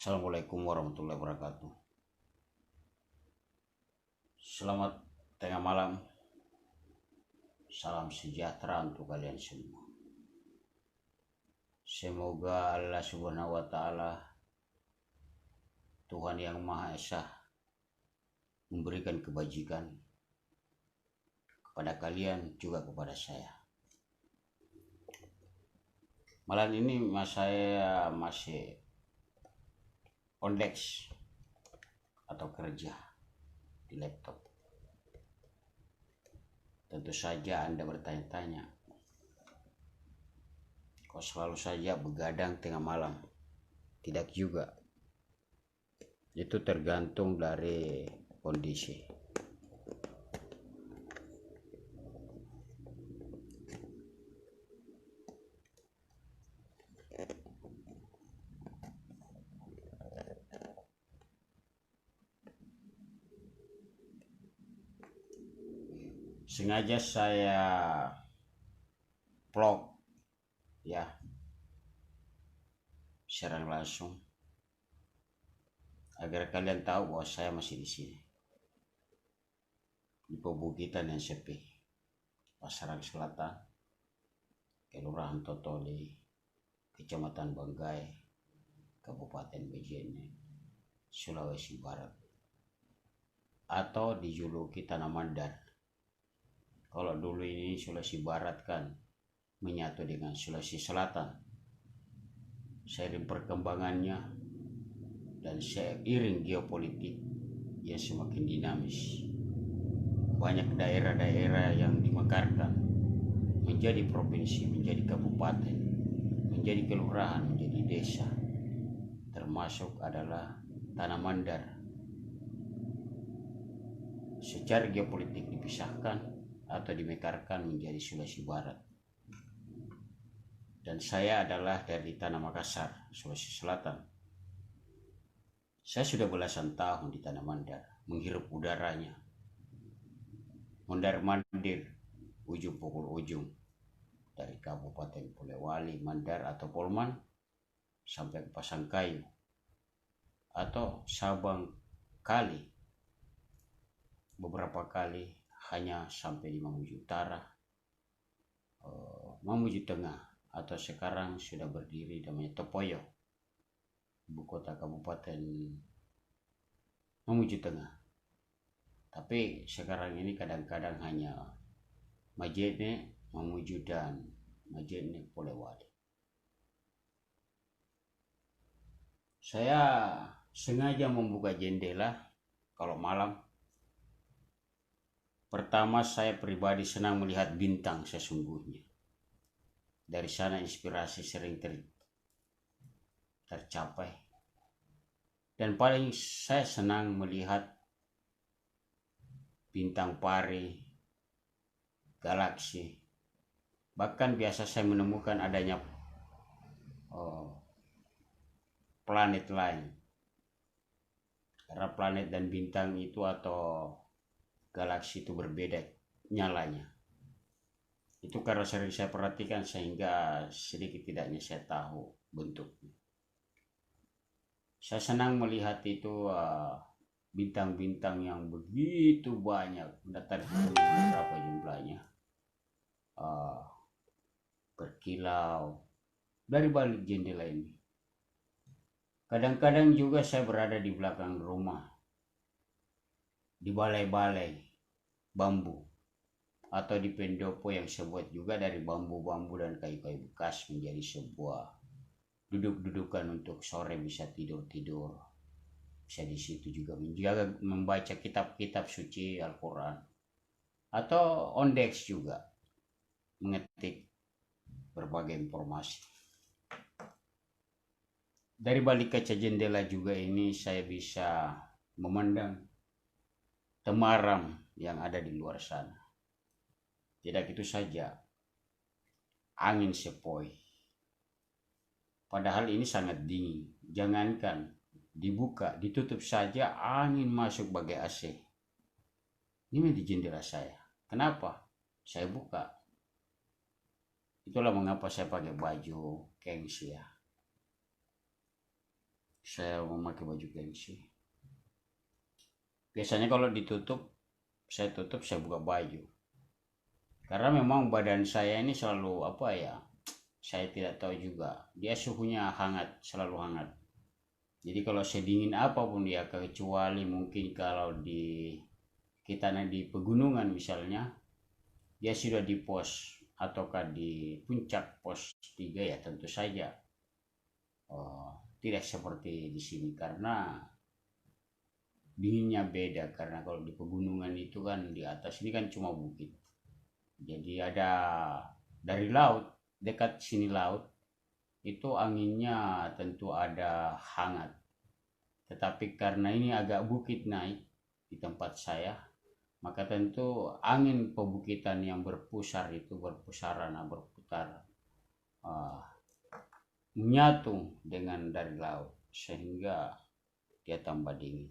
Assalamualaikum warahmatullahi wabarakatuh. Selamat tengah malam. Salam sejahtera untuk kalian semua. Semoga Allah Subhanahu wa Ta'ala, Tuhan yang Maha Esa, memberikan kebajikan kepada kalian juga kepada saya. Malam ini saya masih on desk atau kerja di laptop. Tentu saja Anda bertanya-tanya, kok selalu saja begadang tengah malam? Tidak juga. Itu tergantung dari kondisi. Sengaja saya vlog ya, secara langsung agar kalian tahu bahwa saya masih di sini di pebukitan yang sepi, Pasaran Selatan, Kelurahan Totoli, Kecamatan Banggai, Kabupaten Bejene, Sulawesi Barat, atau dijuluki Tanah Mandar. Kalau dulu ini Sulawesi Barat kan menyatu dengan Sulawesi Selatan. Seiring perkembangannya dan seiring geopolitik yang semakin dinamis, banyak daerah-daerah yang dimekarkan menjadi provinsi, menjadi kabupaten, menjadi kelurahan, menjadi desa, termasuk adalah Tanah Mandar. Secara geopolitik dipisahkan atau dimekarkan menjadi Sulawesi Barat. Dan saya adalah dari Tanah Makassar, Sulawesi Selatan. Saya sudah belasan tahun di Tanah Mandar, menghirup udaranya, mondar-mandir, ujung pukul ujung, dari Kabupaten Polewali, Mandar atau Polman, sampai ke Pasangkayu, atau Sabang Kali. Beberapa kali hanya sampai di Mamuju Utara, Mamuju Tengah, atau sekarang sudah berdiri namanya Topoyo, ibu kota Kabupaten Mamuju Tengah. Tapi sekarang ini kadang-kadang hanya Majene, Mamuju, dan Majene Polewali. Saya sengaja membuka jendela kalau malam. Pertama, saya pribadi senang melihat bintang sesungguhnya. Dari sana inspirasi sering tercapai. Dan paling saya senang melihat bintang pari, galaksi. Bahkan biasa saya menemukan adanya planet lain. Karena planet dan bintang itu atau galaksi itu berbeda nyalanya. Itu karena sering saya perhatikan sehingga sedikit tidaknya saya tahu bentuknya. Saya senang melihat itu bintang-bintang yang begitu banyak, tidak terhitung berapa jumlahnya, berkilau dari balik jendela ini. Kadang-kadang juga saya berada di belakang rumah, di balai-balai bambu atau di pendopo yang saya buat juga dari bambu-bambu dan kayu-kayu bekas menjadi sebuah duduk-dudukan untuk sore bisa tidur-tidur. Bisa di situ juga menjaga membaca kitab-kitab suci Al-Quran, atau on desk juga mengetik berbagai informasi. Dari balik kaca jendela juga ini saya bisa memandang temaram yang ada di luar sana. Tidak itu saja, angin sepoi. Padahal ini sangat dingin. Jangankan dibuka, ditutup saja angin masuk bagai AC. Ini di jendela saya. Kenapa? Saya buka. Itulah mengapa saya pakai baju gengsi ya. saya memakai baju gengsi. Biasanya kalau ditutup, saya buka baju. Karena memang badan saya ini selalu apa ya, saya tidak tahu juga. Dia suhunya hangat, selalu hangat. Jadi kalau sedingin apapun ya, kecuali mungkin kalau kita di pegunungan misalnya, dia sudah di pos ataukah di puncak pos 3 ya tentu saja tidak seperti di sini karena dinginnya beda. Karena kalau di pegunungan itu kan di atas ini kan cuma bukit, jadi ada dari laut, dekat sini laut itu anginnya tentu ada hangat. Tetapi karena ini agak bukit naik di tempat saya, maka tentu angin pebukitan yang berputar menyatu dengan dari laut sehingga dia tambah dingin.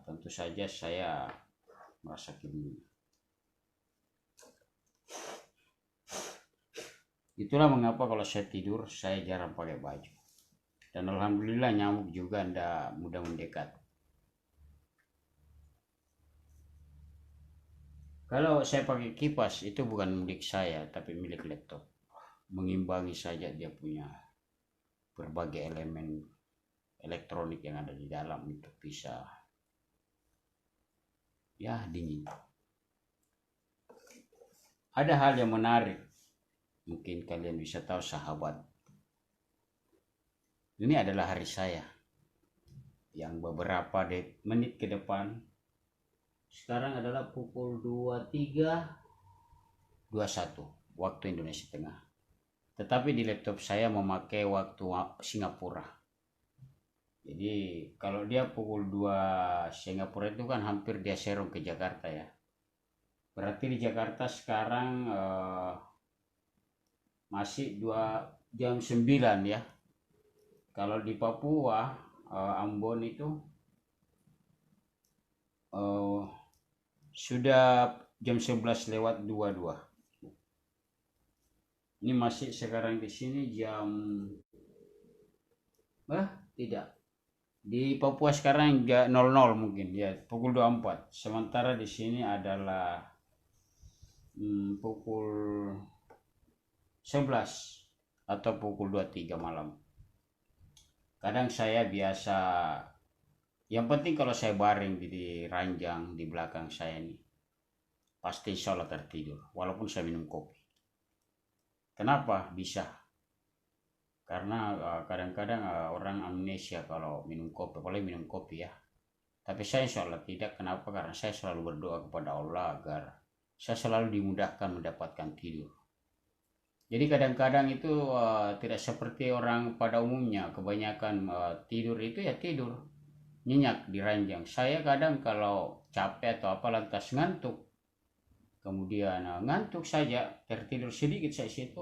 Tentu saja saya merasa dingin. Itulah mengapa kalau saya tidur saya jarang pakai baju. Dan alhamdulillah nyamuk juga tidak mudah mendekat. Kalau saya pakai kipas itu bukan milik saya tapi milik laptop. Mengimbangi saja dia punya berbagai elemen elektronik yang ada di dalam untuk bisa ya dingin. Ada hal yang menarik, mungkin kalian bisa tahu sahabat. Ini adalah hari saya yang beberapa menit ke depan. Sekarang adalah pukul 23.21 waktu Indonesia Tengah. Tetapi di laptop saya memakai waktu Singapura. Jadi kalau dia pukul 2 Singapura itu kan hampir dia serong ke Jakarta ya. Berarti di Jakarta sekarang masih 2 jam 9 ya. Kalau di Papua Ambon itu sudah jam 11:22. Ini masih sekarang di sini jam tidak. Di Papua sekarang 00 mungkin ya, pukul 24. Sementara di sini adalah pukul 11 atau pukul 23 malam. Kadang saya biasa, yang penting kalau saya baring di ranjang di belakang saya ini, pasti insya Allah tertidur walaupun saya minum kopi. Kenapa bisa? Karena kadang-kadang orang amnesia kalau minum kopi, apalagi minum kopi ya. Tapi saya insya Allah tidak. Kenapa? Karena saya selalu berdoa kepada Allah agar saya selalu dimudahkan mendapatkan tidur. Jadi kadang-kadang itu tidak seperti orang pada umumnya. Kebanyakan tidur itu ya tidur nyenyak di ranjang. Saya kadang kalau capek atau apa lantas ngantuk. Kemudian ngantuk saja, tertidur sedikit saya situ.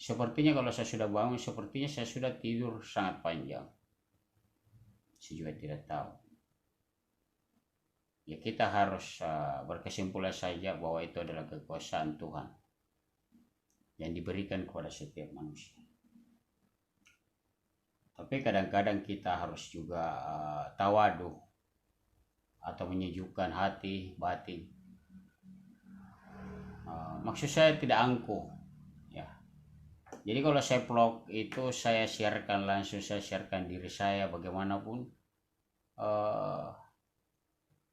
Sepertinya kalau saya sudah bangun, sepertinya saya sudah tidur sangat panjang. Saya juga tidak tahu. Ya kita harus berkesimpulan saja bahwa itu adalah kekuasaan Tuhan yang diberikan kepada setiap manusia. Tapi kadang-kadang kita harus juga tawadhu atau menyejukkan hati batin. Maksud saya tidak angkuh ya. Jadi kalau saya vlog itu saya sharekan langsung, saya sharekan diri saya bagaimanapun,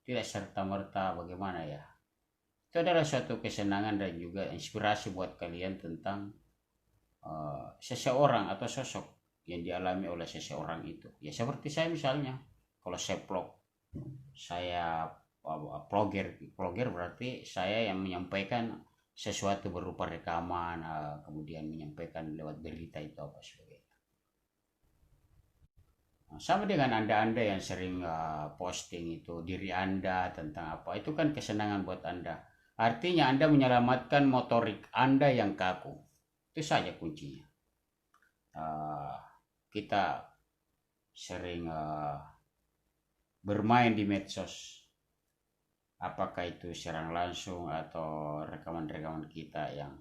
tidak serta-merta bagaimana ya. Itu adalah suatu kesenangan dan juga inspirasi buat kalian tentang seseorang atau sosok yang dialami oleh seseorang itu. Ya seperti saya misalnya, kalau saya vlog, saya vlogger berarti saya yang menyampaikan sesuatu berupa rekaman, kemudian menyampaikan lewat berita itu apa sebagainya. Sama dengan anda yang sering posting itu diri anda tentang apa, itu kan kesenangan buat anda. Artinya anda menyelamatkan motorik anda yang kaku. Itu saja kuncinya. Kita sering bermain di medsos, apakah itu serang langsung atau rekaman-rekaman kita yang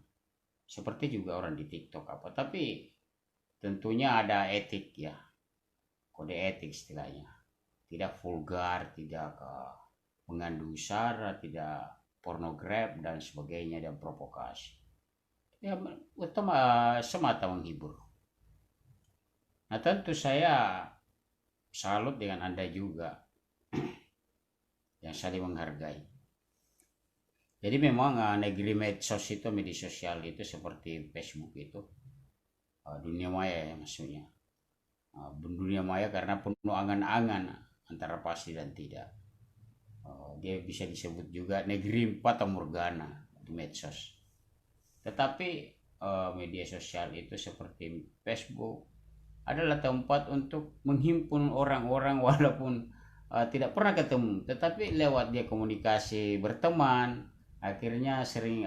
seperti juga orang di TikTok apa, tapi tentunya ada etik ya, kode etik istilahnya. Tidak vulgar, tidak mengandung sara, tidak pornografi dan sebagainya dan provokasi. Ya utama semata menghibur. Nah tentu saya salut dengan Anda juga yang saling menghargai. Jadi memang negeri medsos itu, media sosial itu seperti Facebook itu dunia maya ya maksudnya. Dunia maya karena penuh angan-angan antara pasti dan tidak. Dia bisa disebut juga negeri fata morgana di medsos. Tetapi media sosial itu seperti Facebook adalah tempat untuk menghimpun orang-orang walaupun tidak pernah ketemu, tetapi lewat dia komunikasi berteman, akhirnya sering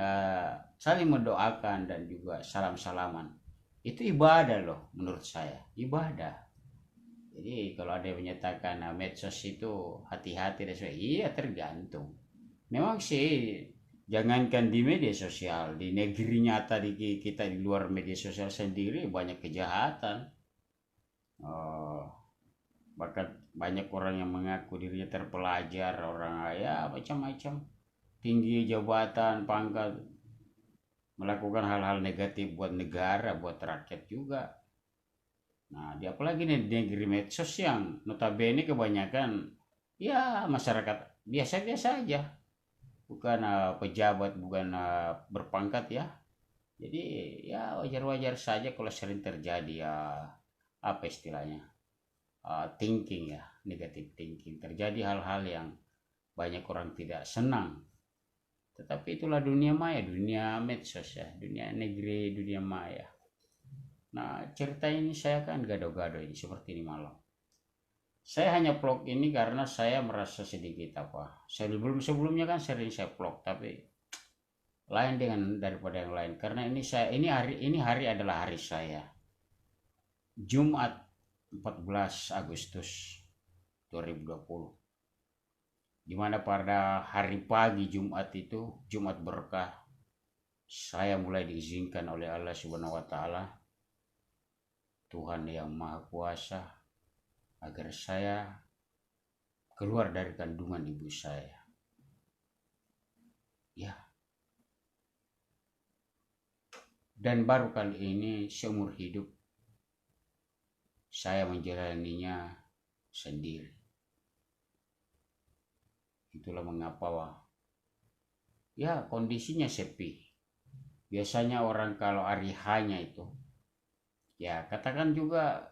saling mendoakan dan juga salam-salaman. Itu ibadah loh menurut saya, ibadah. Jadi kalau ada yang menyatakan medsos itu hati-hati dan sebagainya, iya tergantung. Memang sih jangankan di media sosial, di negeri nyata di kita di luar media sosial sendiri banyak kejahatan. Bahkan banyak orang yang mengaku dirinya terpelajar, orang ya macam-macam, tinggi jabatan, pangkat, melakukan hal-hal negatif buat negara, buat rakyat juga. Nah, apalagi nih di negeri medsos yang notabene kebanyakan ya masyarakat biasa-biasa aja, bukan pejabat, bukan berpangkat ya. Jadi ya wajar-wajar saja kalau sering terjadi ya apa istilahnya thinking ya, negatif thinking, terjadi hal-hal yang banyak orang tidak senang. Tetapi itulah dunia maya, dunia medsos ya, dunia negeri, dunia maya. Nah cerita ini saya kan gado-gado ini seperti ini malam. Saya hanya vlog ini karena saya merasa sedikit apa, sebelumnya kan sering saya vlog, tapi lain dengan daripada yang lain karena ini hari adalah hari saya, Jumat 14 Agustus 2020, dimana pada hari pagi Jumat itu, Jumat berkah, saya mulai diizinkan oleh Allah Subhanahu wa Ta'ala, Tuhan yang Maha Kuasa, agar saya keluar dari kandungan ibu saya. Ya. Dan baru kali ini seumur hidup saya menjalaninya sendiri. Itulah mengapa ya kondisinya sepi. Biasanya orang kalau hari hanya itu, ya katakan juga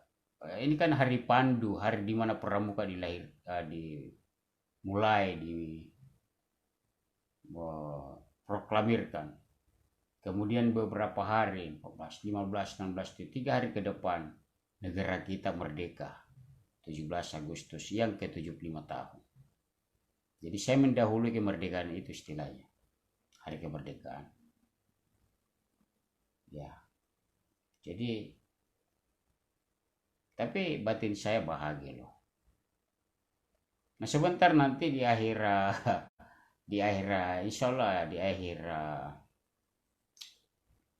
ini kan hari Pandu, hari dimana Pramuka dimulai proklamirkan. Kemudian beberapa hari, 14, 15, 16, 3 hari ke depan, negara kita merdeka, 17 Agustus yang ke-75 tahun. Jadi saya mendahului kemerdekaan itu istilahnya, hari kemerdekaan. Ya, jadi, tapi batin saya bahagia loh. Nah sebentar nanti di akhir insya Allah di akhir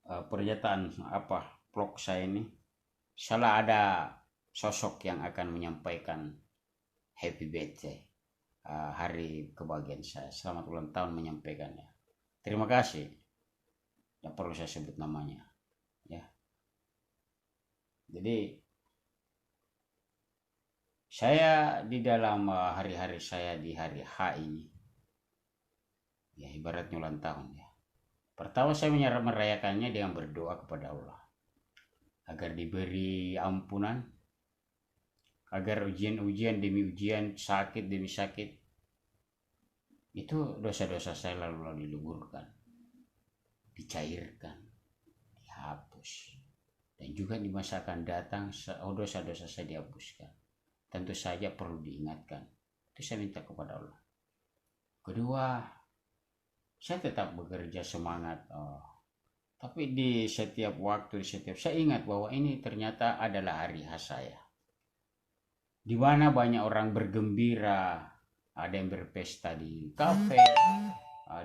pernyataan vlog saya ini, salah ada sosok yang akan menyampaikan happy birthday, hari kebahagiaan saya, selamat ulang tahun menyampaikannya. Terima kasih, tidak perlu saya sebut namanya ya. Jadi saya di dalam hari-hari saya di hari H ini, ya ibaratnya ulang tahun ya. Pertama saya merayakannya dengan berdoa kepada Allah agar diberi ampunan, agar ujian-ujian demi ujian, sakit demi sakit, itu dosa-dosa saya lalu diluburkan, dicairkan, dihapus, dan juga di masa akan datang dosa-dosa saya dihapuskan. Tentu saja perlu diingatkan, itu saya minta kepada Allah. Kedua, saya tetap bekerja semangat, tapi di setiap waktu, saya ingat bahwa ini ternyata adalah hari khas saya, di mana banyak orang bergembira, ada yang berpesta di kafe,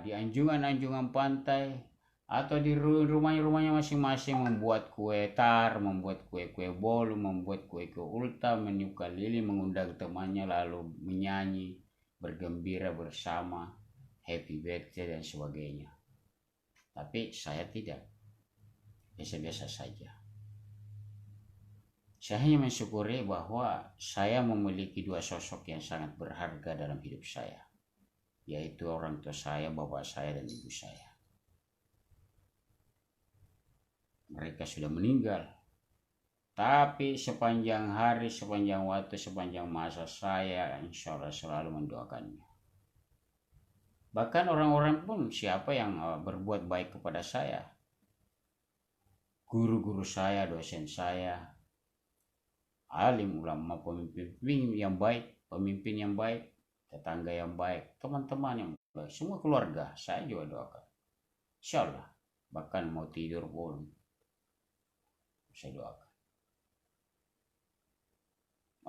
di anjungan-anjungan pantai, atau di rumahnya masing-masing membuat kue tar, membuat kue-kue bolu, membuat kue-kue ulta, meniupkan lilin, mengundang temannya lalu menyanyi, bergembira bersama, happy birthday dan sebagainya. Tapi saya tidak, biasa-biasa saja. Saya hanya mensyukuri bahwa saya memiliki dua sosok yang sangat berharga dalam hidup saya, yaitu orang tua saya, bapak saya, dan ibu saya. Mereka sudah meninggal, tapi sepanjang hari, sepanjang waktu, sepanjang masa saya insya Allah selalu mendoakannya. Bahkan orang-orang pun siapa yang berbuat baik kepada saya, guru-guru saya, dosen saya, alim, ulama, pemimpin yang baik, pemimpin yang baik, tetangga yang baik, teman-teman yang baik, semua keluarga saya juga doakan. Insya Allah, bahkan mau tidur pun saya doakan.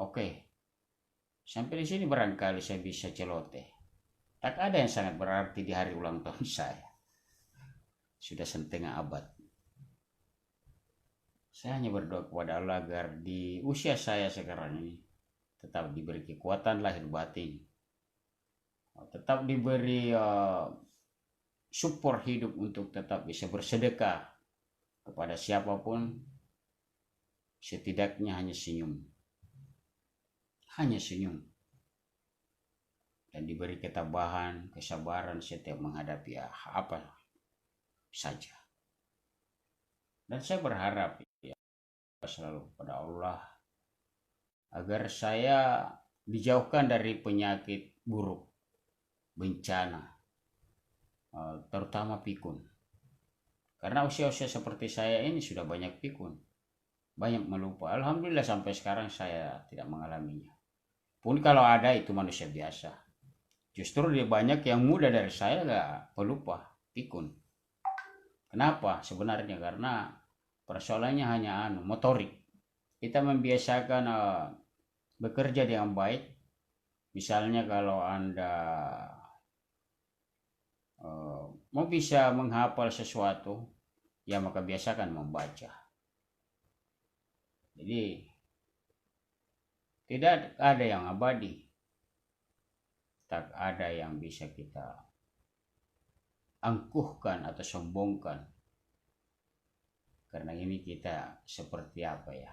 Oke, sampai di sini barangkali saya bisa celoteh. Tak ada yang sangat berarti di hari ulang tahun saya. Sudah setengah abad. Saya hanya berdoa kepada Allah agar di usia saya sekarang ini tetap diberi kekuatan lahir batin, tetap diberi support hidup untuk tetap bisa bersedekah kepada siapapun, setidaknya hanya senyum, dan diberi ketabahan, kesabaran setiap menghadapi apa saja. Dan saya berharap ya selalu kepada Allah agar saya dijauhkan dari penyakit buruk, bencana, terutama pikun. Karena usia-usia seperti saya ini sudah banyak pikun, banyak melupa. Alhamdulillah sampai sekarang saya tidak mengalaminya. Pun kalau ada itu manusia biasa. Justru dia banyak yang muda dari saya gak pelupa, pikun. Kenapa? Sebenarnya karena persoalannya hanya motorik. Kita membiasakan bekerja dengan baik. Misalnya kalau Anda mau bisa menghafal sesuatu, ya maka biasakan membaca. Jadi tidak ada yang abadi, tak ada yang bisa kita angkuhkan atau sombongkan. Karena ini kita seperti apa ya,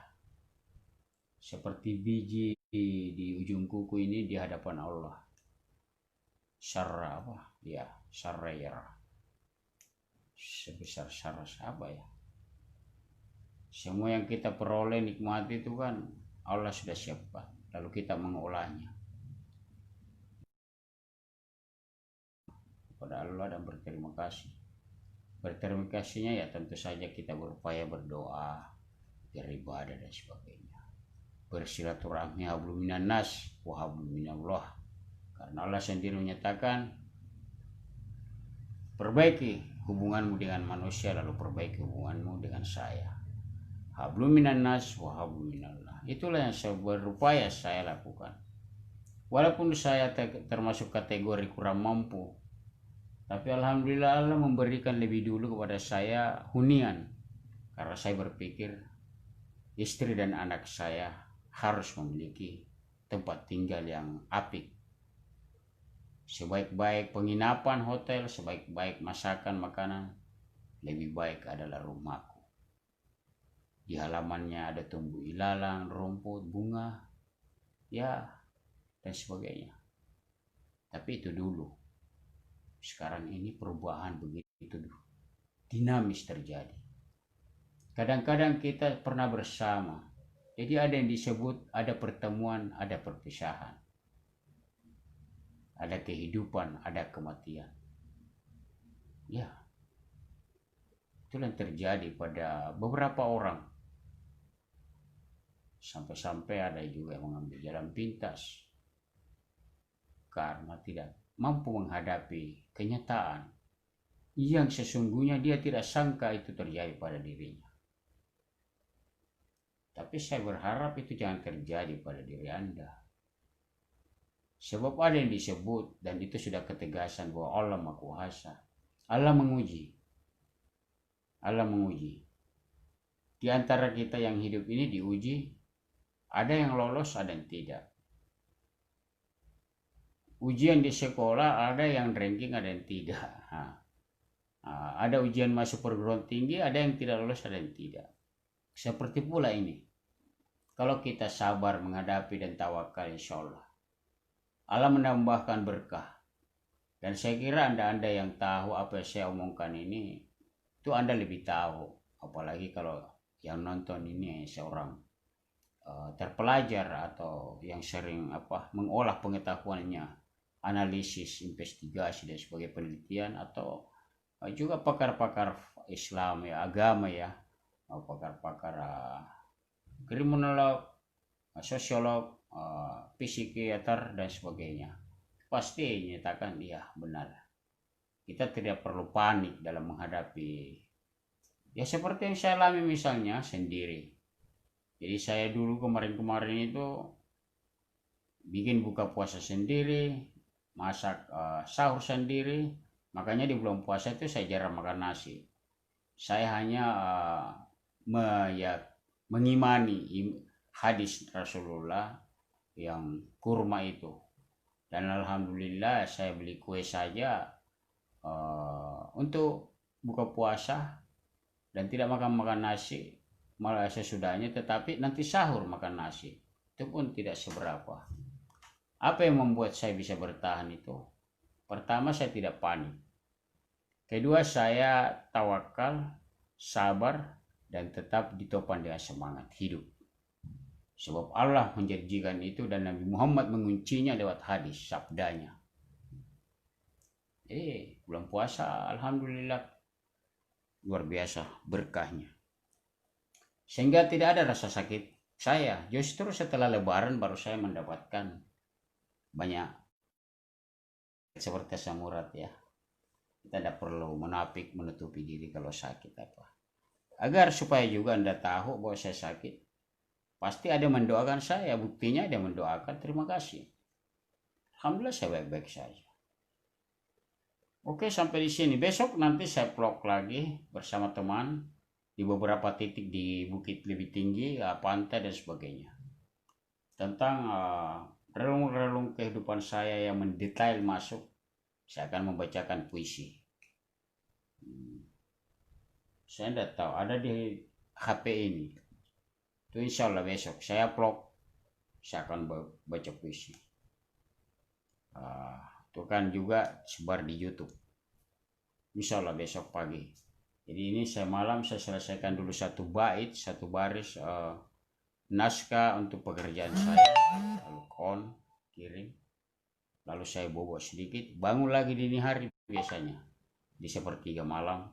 seperti biji di ujung kuku ini di hadapan Allah. Syarra apa? Ya, syarra. Sebesar syarra apa ya? Semua yang kita peroleh nikmati itu kan Allah sudah siapkan, lalu kita mengolahnya kepada Allah dan berterima kasih. Berterima kasihnya ya tentu saja kita berupaya berdoa, beribadah dan sebagainya. Bersilaturahmi hablum minan nas wa hablum minallah. Karena Allah sendiri menyatakan, perbaiki hubunganmu dengan manusia lalu perbaiki hubunganmu dengan saya. Hablum minan nas wa hablum minallah. Itulah yang saya berupaya saya lakukan. Walaupun saya termasuk kategori kurang mampu, tapi alhamdulillah Allah memberikan lebih dulu kepada saya hunian. Karena saya berpikir istri dan anak saya harus memiliki tempat tinggal yang apik. Sebaik-baik penginapan hotel, sebaik-baik masakan makanan, lebih baik adalah rumahku. Di halamannya ada tumbuh ilalang, rumput, bunga, ya, dan sebagainya. Tapi itu dulu. Sekarang ini perubahan begitu dinamis terjadi. Kadang-kadang kita pernah bersama. Jadi ada yang disebut ada pertemuan, ada perpisahan. Ada kehidupan, ada kematian. Ya, itulah yang terjadi pada beberapa orang. Sampai-sampai ada juga yang mengambil jalan pintas karena tidak mampu menghadapi kenyataan yang sesungguhnya dia tidak sangka itu terjadi pada dirinya. Tapi saya berharap itu jangan terjadi pada diri Anda. Sebab ada yang disebut dan itu sudah ketegasan bahwa Allah Maha Kuasa. Allah menguji. Allah menguji. Di antara kita yang hidup ini diuji, ada yang lolos, ada yang tidak. Ujian di sekolah ada yang ranking, ada yang tidak. Ada ujian masuk perguruan tinggi, ada yang tidak lolos, ada yang tidak. Seperti pula ini. Kalau kita sabar menghadapi dan tawakal, insya Allah menambahkan berkah. Dan saya kira anda yang tahu apa yang saya omongkan ini, itu anda lebih tahu. Apalagi kalau yang nonton ini seorang terpelajar atau yang sering mengolah pengetahuannya, analisis, investigasi dan sebagai penelitian, atau juga pakar-pakar Islam ya, agama ya, pakar-pakar kriminolog, sosiolog, psikiater dan sebagainya, pasti menyatakan iya benar. Kita tidak perlu panik dalam menghadapi, ya seperti yang saya alami misalnya sendiri. Jadi saya dulu kemarin itu bikin buka puasa sendiri, masak sahur sendiri. Makanya di bulan puasa itu saya jarang makan nasi. Saya hanya mengimani hadis Rasulullah yang kurma itu. Dan alhamdulillah saya beli kue saja untuk buka puasa dan tidak makan nasi, malah sesudahnya, tetapi nanti sahur makan nasi, itu pun tidak seberapa. Apa yang membuat saya bisa bertahan itu? Pertama, saya tidak panik. Kedua, saya tawakal, sabar, dan tetap ditopang dengan semangat hidup. Sebab Allah menjanjikan itu dan Nabi Muhammad menguncinya lewat hadis, sabdanya. Bulan puasa alhamdulillah luar biasa berkahnya. Sehingga tidak ada rasa sakit saya. Justru setelah lebaran baru saya mendapatkan banyak seperti asam urat ya. Kita tidak perlu menapik, menutupi diri kalau sakit agar supaya juga Anda tahu bahwa saya sakit. Pasti ada yang mendoakan saya, buktinya ada yang mendoakan, terima kasih. Alhamdulillah saya baik-baik saja. Oke, sampai di sini. Besok nanti saya vlog lagi bersama teman di beberapa titik di bukit lebih tinggi, pantai dan sebagainya. Tentang relung-relung kehidupan saya yang mendetail masuk, saya akan membacakan puisi. Saya tidak tahu, ada di HP ini. Itu insya Allah besok saya vlog, saya akan baca puisi. Itu kan juga sebar di YouTube. Insya Allah besok pagi. Jadi ini saya malam saya selesaikan dulu satu bait, satu baris naskah untuk pekerjaan saya. Lalu kirim. Lalu saya bobo sedikit, bangun lagi dini hari biasanya. Di sepertiga malam,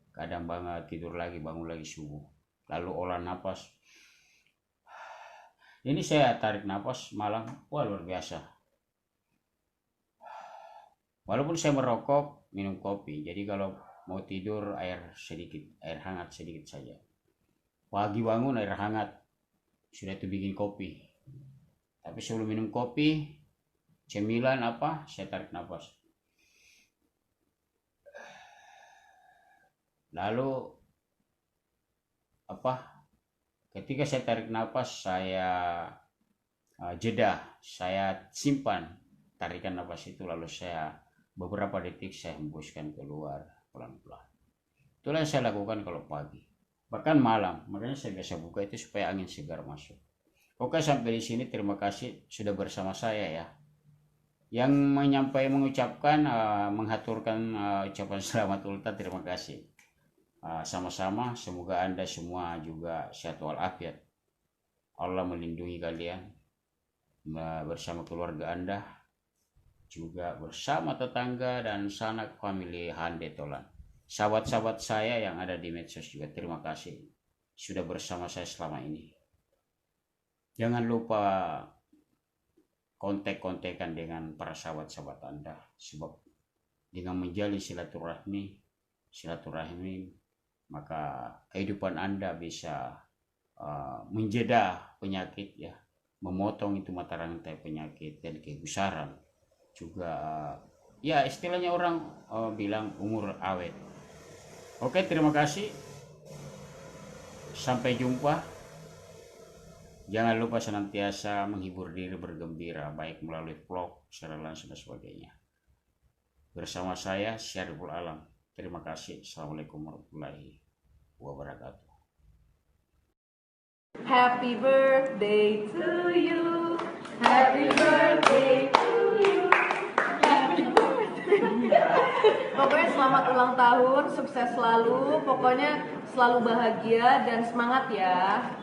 kadang banget tidur lagi, bangun lagi subuh. Lalu olah napas. Ini saya tarik napas malam, wah luar biasa. Walaupun saya merokok, minum kopi, jadi kalau mau tidur air hangat sedikit saja. Pagi bangun air hangat, sudah itu bikin kopi. Tapi sebelum minum kopi, cemilan saya tarik nafas. Lalu ketika saya tarik nafas, saya jeda, saya simpan tarikan nafas itu, lalu saya beberapa detik saya hembuskan keluar pelan-pelan. Itulah yang saya lakukan kalau pagi, bahkan malam. Makanya saya biasa buka itu supaya angin segar masuk. Oke, sampai di sini. Terima kasih sudah bersama saya ya. Yang mengucapkan, menghaturkan ucapan selamat ultah, terima kasih. Sama-sama, semoga Anda semua juga sehat walafiat. Allah melindungi kalian bersama keluarga Anda, juga bersama tetangga dan sanak famili Hande Tolan. Sahabat-sahabat saya yang ada di medsos juga terima kasih sudah bersama saya selama ini. Jangan lupa kontek-kontekan dengan para sahabat-sahabat Anda, sebab dengan menjalin silaturahmi, maka kehidupan Anda bisa menjeda penyakit ya, memotong itu mata rantai penyakit dan kegusaran. Juga ya istilahnya orang bilang umur awet. Oke, terima kasih. Sampai jumpa. Jangan lupa senantiasa menghibur diri bergembira, baik melalui vlog, secara langsung dan sebagainya. Bersama saya Syariful Alam. Terima kasih. Assalamualaikum warahmatullahi wabarakatuh. Happy birthday to you. Happy birthday to you. Happy birthday. Pokoknya selamat ulang tahun, sukses selalu. Pokoknya selalu bahagia dan semangat ya.